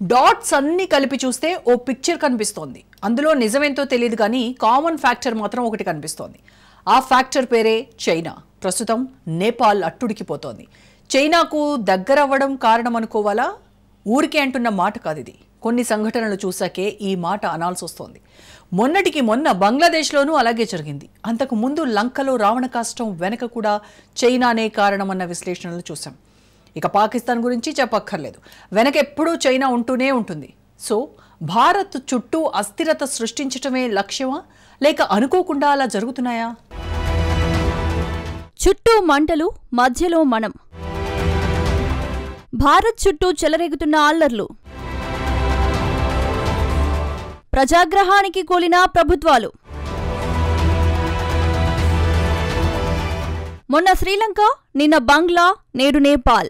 Dots అన్ని కలిపి చూస్తే ఓ పిక్చర్ కనిపిస్తోంది. అందులో నిజమేంతో తెలియదు కానీ కామన్ ఫ్యాక్టర్ మాత్రం ఒకటి కనిపిస్తోంది. ఆ ఫ్యాక్టర్ పేరే చైనా. ప్రస్తుతం నేపాల్ అట్టుడికిపోతోంది. చైనాకు దగ్గరవ్వడం కారణం అనుకోవాలా? ఊరికే అంటున్న మాట కాదు ఇది. కొన్ని సంఘటనలు చూసాకే ఈ మాట అనాల్సి వస్తోంది. మొన్నటికి మొన్న బంగ్లాదేశ్లోనూ అలాగే జరిగింది. అంతకు ముందు లంకలో రావణ కాష్టం వెనక కూడా చైనానే కారణమన్న విశ్లేషణలు చూసాం. ఇక పాకిస్తాన్ గురించి చెప్పక్కర్లేదు. వెనక ఎప్పుడూ చైనా ఉంటూనే ఉంటుంది. సో భారత్ చుట్టూ అస్థిరత సృష్టించటమే లక్ష్యమా, లేక అనుకోకుండా అలా జరుగుతున్నాయా? చుట్టూ మంటలు, మధ్యలో మనం. భారత్ చుట్టూ చెలరేగుతున్న అల్లర్లు, ప్రజాగ్రహానికి కూలిన ప్రభుత్వాలు. మొన్న శ్రీలంక, నిన్న బంగ్లా, నేడు నేపాల్.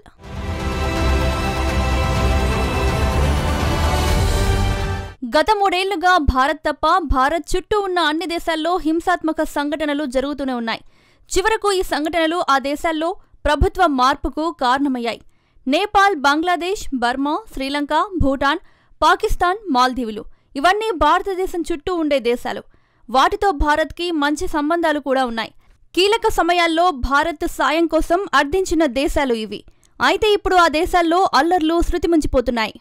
గత 3 ఏళ్లుగా భారత్ తప్ప భారత్ చుట్టూ ఉన్న అన్ని దేశాల్లో హింసాత్మక సంఘటనలు జరుగుతూనే ఉన్నాయి. చివరకు ఈ సంఘటనలు ఆ దేశాల్లో ప్రభుత్వ మార్పుకు కారణమయ్యాయి. నేపాల్, బంగ్లాదేశ్, బర్మా, శ్రీలంక, భూటాన్, పాకిస్తాన్, మాల్దీవులు ఇవన్నీ భారతదేశం చుట్టూ ఉండే దేశాలు. వాటితో భారత్కి మంచి సంబంధాలు కూడా ఉన్నాయి. కీలక సమయాల్లో భారత్ సాయం కోసం అర్థించిన దేశాలు ఇవి. అయితే ఇప్పుడు ఆ దేశాల్లో అల్లర్లు శృతిమించిపోతున్నాయి.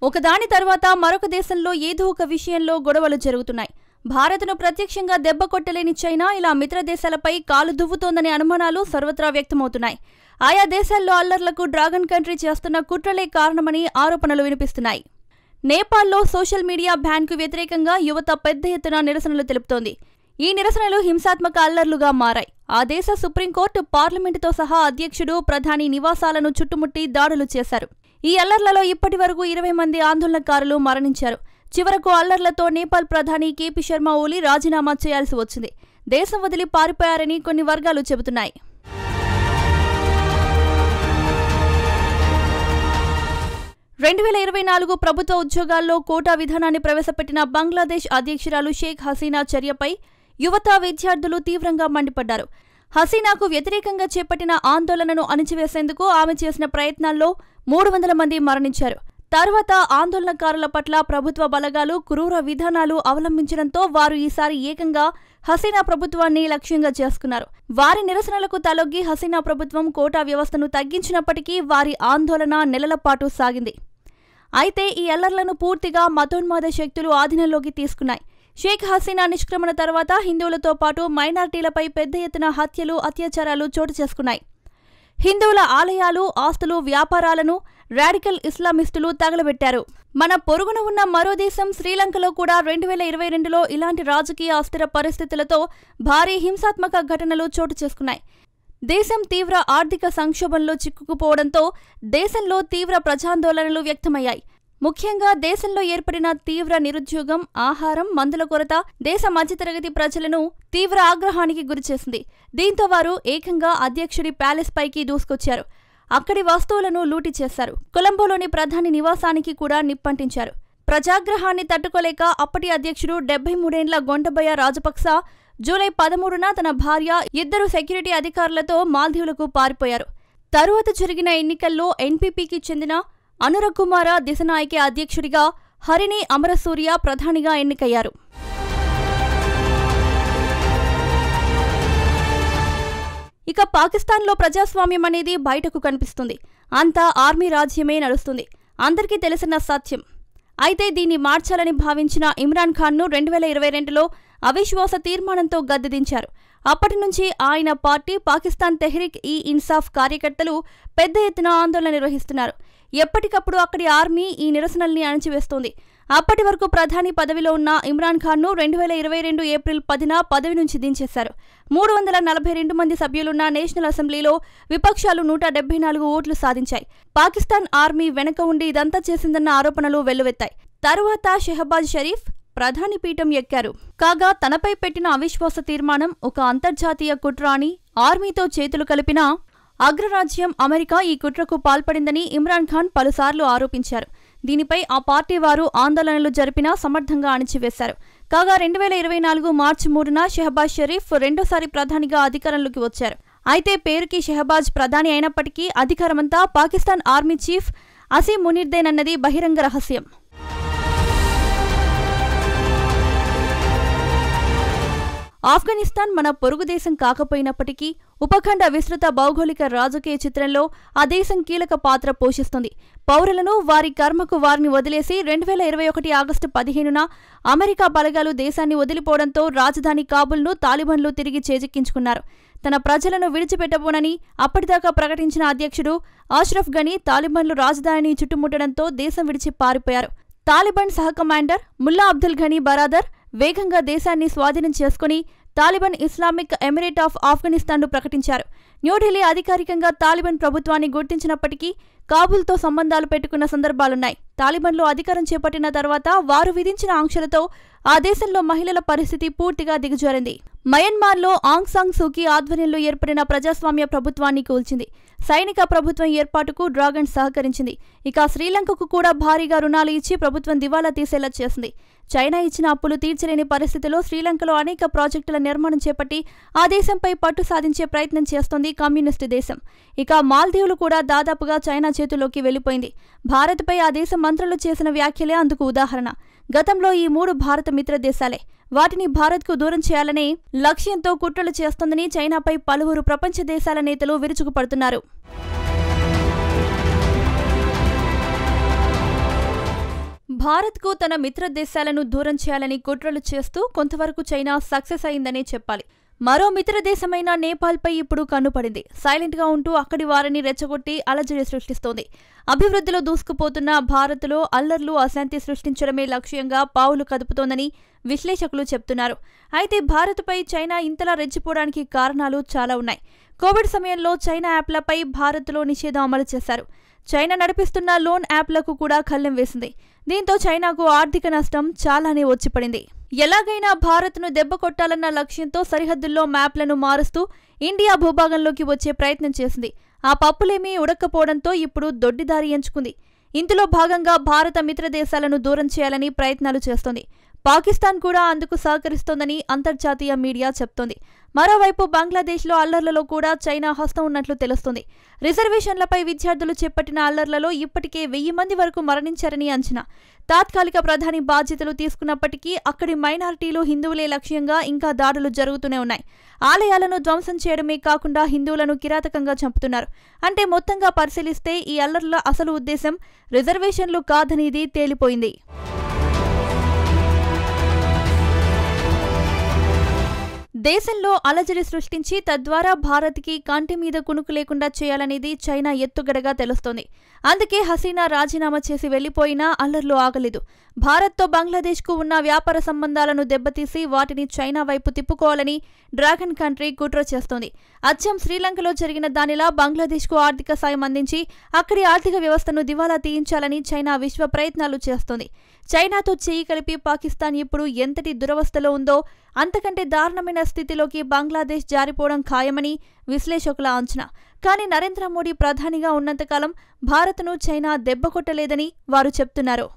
ఒకదాని తర్వాత మరొక దేశంలో ఏదో ఒక విషయంలో గొడవలు జరుగుతున్నాయి. భారత్ను ప్రత్యక్షంగా దెబ్బ కొట్టలేని చైనా ఇలా మిత్ర దేశాలపై కాలు దువ్వుతోందనే అనుమానాలు సర్వత్రా వ్యక్తమవుతున్నాయి. ఆయా దేశాల్లో అల్లర్లకు డ్రాగన్ కంట్రీ చేస్తున్న కుట్రలే కారణమని ఆరోపణలు వినిపిస్తున్నాయి. నేపాల్లో సోషల్ మీడియా బ్యాన్కు వ్యతిరేకంగా యువత పెద్ద ఎత్తున నిరసనలు తెలుపుతోంది. ఈ నిరసనలు హింసాత్మక అల్లర్లుగా మారాయి. ఆ దేశ సుప్రీంకోర్టు, పార్లమెంటుతో సహా అధ్యక్షుడు, ప్రధాని నివాసాలను చుట్టుముట్టి దాడులు చేశారు. ఈ అల్లర్లలో ఇప్పటి వరకు 20 మంది ఆందోళనకారులు మరణించారు. చివరకు అల్లర్లతో నేపాల్ ప్రధాని కేపీ శర్మ ఓలీ రాజీనామా చేయాల్సి వచ్చింది. దేశం వదిలి పారిపోయారని కొన్ని వర్గాలు చెబుతున్నాయి. (2024) ప్రభుత్వ ఉద్యోగాల్లో కోటా విధానాన్ని ప్రవేశపెట్టిన బంగ్లాదేశ్ అధ్యక్షురాలు షేక్ హసీనా చర్యపై యువత, విద్యార్థులు తీవ్రంగా మండిపడ్డారు. హసీనాకు వ్యతిరేకంగా చేపట్టిన ఆందోళనను అణిచివేసేందుకు ఆమె చేసిన ప్రయత్నాల్లో 300 మంది మరణించారు. తర్వాత ఆందోళనకారుల పట్ల ప్రభుత్వ బలగాలు క్రూర విధానాలు అవలంబించడంతో వారు ఈసారి ఏకంగా హసీనా ప్రభుత్వాన్ని లక్ష్యంగా చేసుకున్నారు. వారి నిరసనలకు తలొగ్గి హసీనా ప్రభుత్వం కోటా వ్యవస్థను తగ్గించినప్పటికీ వారి ఆందోళన నెలల పాటు సాగింది. అయితే ఈ అల్లర్లను పూర్తిగా మతోన్మాద శక్తులు ఆధీనంలోకి తీసుకున్నాయి. షేక్ హసీనా నిష్క్రమణ తర్వాత హిందువులతో పాటు మైనార్టీలపై పెద్ద ఎత్తున హత్యలు, అత్యాచారాలు చోటు చేసుకున్నాయి. హిందువుల ఆలయాలు, ఆస్తులు, వ్యాపారాలను రాడికల్ ఇస్లామిస్టులు తగలబెట్టారు. మన పొరుగున ఉన్న మరో దేశం శ్రీలంకలో కూడా 2022లో ఇలాంటి రాజకీయ అస్థిర పరిస్థితులతో భారీ హింసాత్మక ఘటనలు చోటు చేసుకున్నాయి. దేశం తీవ్ర ఆర్థిక సంక్షోభంలో చిక్కుకుపోవడంతో దేశంలో తీవ్ర ప్రజాందోళనలు వ్యక్తమయ్యాయి. ముఖ్యంగా దేశంలో ఏర్పడిన తీవ్ర నిరుద్యోగం, ఆహారం, మందుల కొరత దేశ మధ్యతరగతి ప్రజలను తీవ్ర ఆగ్రహానికి గురిచేసింది. దీంతో వారు ఏకంగా అధ్యక్షుడి ప్యాలెస్ పైకి దూసుకొచ్చారు. అక్కడి వస్తువులను లూటీ చేశారు. కొలంబోలోని ప్రధాని నివాసానికి కూడా నిప్పంటించారు. ప్రజాగ్రహాన్ని తట్టుకోలేక అప్పటి అధ్యక్షుడు 73 ఏళ్ల గొండబయ రాజపక్స జూలై 13న తన భార్య, 2 సెక్యూరిటీ అధికారులతో మాల్దీవులకు పారిపోయారు. తరువాత జరిగిన ఎన్నికల్లో ఎన్పీపీకి చెందిన అనురకుమార దిశనాయకే అధ్యక్షుడిగా, హరిణి అమరసూర్య ప్రధానిగా ఎన్నికయ్యారు. ఇక పాకిస్తాన్లో ప్రజాస్వామ్యం అనేది బయటకు కనిపిస్తుంది. అంతా ఆర్మీ రాజ్యమే నడుస్తుంది. అందరికీ తెలిసిన సత్యం. అయితే దీన్ని మార్చాలని భావించిన ఇమ్రాన్ ఖాన్ను 2022లో అవిశ్వాస తీర్మానంతో గద్దెదించారు. అప్పటి నుంచి ఆయన పార్టీ, పాకిస్తాన్ తెహ్రీక్ ఈ ఇన్సాఫ్ కార్యకర్తలు పెద్ద ఎత్తున ఆందోళన నిర్వహిస్తున్నారు. ఎప్పటికప్పుడు అక్కడి ఆర్మీ ఈ నిరసనల్ని అణచివేస్తోంది. అప్పటి వరకు ప్రధాని పదవిలో ఉన్న ఇమ్రాన్ ఖాన్ను 2022 ఏప్రిల్ 10న పదవి నుంచి దించేశారు. 342 మంది సభ్యులున్న నేషనల్ అసెంబ్లీలో విపక్షాలు 174 ఓట్లు సాధించాయి. పాకిస్తాన్ ఆర్మీ వెనక ఉండి ఇదంతా చేసిందన్న ఆరోపణలు వెల్లువెత్తాయి. తరువాత షెహబాజ్ షరీఫ్ ప్రధాని పీఠం ఎక్కారు. కాగా తనపై పెట్టిన అవిశ్వాస తీర్మానం ఒక అంతర్జాతీయ కుట్ర అని, ఆర్మీతో చేతులు కలిపిన అగ్రరాజ్యం అమెరికా ఈ కుట్రకు పాల్పడిందని ఇమ్రాన్ ఖాన్ పలుసార్లు ఆరోపించారు. దీనిపై ఆ పార్టీ వారు ఆందోళనలు జరిపినా సమర్థంగా అణిచివేశారు. కాగా 2024 మార్చి 3న షెహబాజ్ షరీఫ్ రెండోసారి ప్రధానిగా అధికారంలోకి వచ్చారు. అయితే పేరుకి షెహబాజ్ ప్రధాని అయినప్పటికీ అధికారమంతా పాకిస్తాన్ ఆర్మీ చీఫ్ అసీం మునిర్దేనన్నది బహిరంగ రహస్యం. ఆఫ్ఘనిస్తాన్ మన పొరుగు దేశం కాకపోయినప్పటికీ ఉపఖండ విస్తృత భౌగోళిక రాజకీయ చిత్రంలో ఆ దేశం కీలక పాత్ర పోషిస్తుంది. పౌరులను వారి కర్మకు వారిని వదిలేసి 2021 ఆగస్టు 15న అమెరికా బలగాలు దేశాన్ని వదిలిపోవడంతో రాజధాని కాబుల్ను తాలిబాన్లు తిరిగి చేజిక్కించుకున్నారు. తన ప్రజలను విడిచిపెట్టబోనని అప్పటిదాకా ప్రకటించిన అధ్యక్షుడు అష్రఫ్ గనీ తాలిబాన్లు రాజధానిని చుట్టుముట్టడంతో దేశం విడిచి పారిపోయారు. తాలిబాన్ సహ కమాండర్ ముల్లా అబ్దుల్ ఘనీ బరాదర్ వేగంగా దేశాన్ని స్వాధీనం చేసుకుని తాలిబాన్ ఇస్లామిక్ ఎమిరేట్ ఆఫ్ ఆఫ్ఘనిస్తాన్ను ప్రకటించారు. న్యూఢిల్లీ అధికారికంగా తాలిబాన్ ప్రభుత్వాన్ని గుర్తించినప్పటికీ కాబూల్తో సంబంధాలు పెట్టుకున్న సందర్భాలున్నాయి. తాలిబాన్లు అధికారం చేపట్టిన తర్వాత వారు విధించిన ఆంక్షలతో ఆ దేశంలో మహిళల పరిస్థితి పూర్తిగా దిగజారింది. మయన్మార్లో ఆంగ్ సాంగ్ సూకీ ఆధ్వర్యంలో ఏర్పడిన ప్రజాస్వామ్య ప్రభుత్వాన్ని కూల్చింది. సైనిక ప్రభుత్వం ఏర్పాటుకు డ్రాగన్ సహకరించింది. ఇక శ్రీలంకకు కూడా భారీగా రుణాలు ఇచ్చి ప్రభుత్వం దివాలా తీసేలా చేసింది. చైనా ఇచ్చిన అప్పులు తీర్చలేని పరిస్థితిలో శ్రీలంకలో అనేక ప్రాజెక్టుల నిర్మాణం చేపట్టి ఆ దేశంపై పట్టు సాధించే ప్రయత్నం చేస్తోంది కమ్యూనిస్టు దేశం. ఇక మాల్దీవులు కూడా దాదాపుగా చైనా చేతుల్లోకి వెళ్లిపోయింది. భారత్పై ఆ దేశ మంత్రులు చేసిన వ్యాఖ్యలే అందుకు ఉదాహరణ. గతంలో ఈ 3 భారత మిత్ర దేశాలే. వాటిని భారత్కు దూరం చేయాలనే లక్ష్యంతో కుట్రలు చేస్తోందని చైనాపై పలువురు ప్రపంచ దేశాల నేతలు విరుచుకుపడుతున్నారు. భారత్కు తన మిత్ర దేశాలను దూరం చేయాలని కుట్రలు చేస్తూ కొంతవరకు చైనా సక్సెస్ అయిందనే చెప్పాలి. మరో మిత్ర దేశమైన నేపాల్పై ఇప్పుడు కన్నుపడింది. సైలెంట్గా ఉంటూ అక్కడి వారిని రెచ్చగొట్టి అలజడి సృష్టిస్తోంది. అభివృద్ధిలో దూసుకుపోతున్న భారత్లో అల్లర్లు, అశాంతి సృష్టించడమే లక్ష్యంగా పావులు కదుపుతోందని విశ్లేషకులు చెప్తున్నారు. అయితే భారత్పై చైనా ఇంతలా రెచ్చిపోవడానికి కారణాలు చాలా ఉన్నాయి. కోవిడ్ సమయంలో చైనా యాప్లపై భారత్లో నిషేధం అమలు చేశారు. చైనా నడిపిస్తున్న లోన్ యాప్లకు కూడా కళ్లెం వేసింది. దీంతో చైనాకు ఆర్థిక నష్టం చాలానే వచ్చిపడింది. ఎలాగైనా భారత్ను దెబ్బ కొట్టాలన్న లక్ష్యంతో సరిహద్దుల్లో మ్యాప్లను మారుస్తూ ఇండియా భూభాగంలోకి వచ్చే ప్రయత్నం చేసింది. ఆ పప్పులేమీ ఉడక్కపోవడంతో ఇప్పుడు దొడ్డిదారి ఎంచుకుంది. ఇందులో భాగంగా భారత మిత్ర దేశాలను దూరం చేయాలని ప్రయత్నాలు చేస్తోంది. పాకిస్తాన్ కూడా అందుకు సహకరిస్తోందని అంతర్జాతీయ మీడియా చెప్తోంది. మరోవైపు బంగ్లాదేశ్లో అల్లర్లలో కూడా చైనా హస్తం ఉన్నట్లు తెలుస్తోంది. రిజర్వేషన్లపై విద్యార్థులు చేపట్టిన అల్లర్లలో ఇప్పటికే 1000 మంది వరకు మరణించారని అంచనా. తాత్కాలిక ప్రధాని బాధ్యతలు తీసుకున్నప్పటికీ అక్కడి మైనారిటీలు హిందువులే లక్ష్యంగా ఇంకా దాడులు జరుగుతూనే ఉన్నాయి. ఆలయాలను ధ్వంసం చేయడమే కాకుండా హిందువులను కిరాతకంగా చంపుతున్నారు. అంటే మొత్తంగా పరిశీలిస్తే ఈ అల్లర్ల అసలు ఉద్దేశం రిజర్వేషన్లు కాదనేది తేలిపోయింది. దేశంలో అలజడి సృష్టించి తద్వారా భారత్కి కంటి మీద కునుకు లేకుండా చేయాలనేది చైనా ఎత్తుగడగా తెలుస్తోంది. అందుకే హసీనా రాజీనామా చేసి వెళ్లిపోయినా అల్లర్లు ఆగలేదు. భారత్తో బంగ్లాదేశ్కు ఉన్న వ్యాపార సంబంధాలను దెబ్బతీసి వాటిని చైనా వైపు తిప్పుకోవాలని డ్రాగన్ కంట్రీ కుట్ర చేస్తోంది. అచ్చం శ్రీలంకలో జరిగిన దానిలా బంగ్లాదేశ్కు ఆర్థిక సాయం అందించి అక్కడి ఆర్థిక వ్యవస్థను దివాలా తీయించాలని చైనా విశ్వ ప్రయత్నాలు చేస్తోంది. చైనాతో చేయి కలిపి పాకిస్తాన్ ఇప్పుడు ఎంతటి దురవస్థలో ఉందో అంతకంటే దారుణమైన స్థితిలోకి బంగ్లాదేశ్ జారిపోవడం ఖాయమని విశ్లేషకుల అంచనా. కానీ నరేంద్ర మోడీ ప్రధానిగా ఉన్నంతకాలం భారత్ను చైనా దెబ్బకొట్టలేదని వారు చెప్తున్నారు.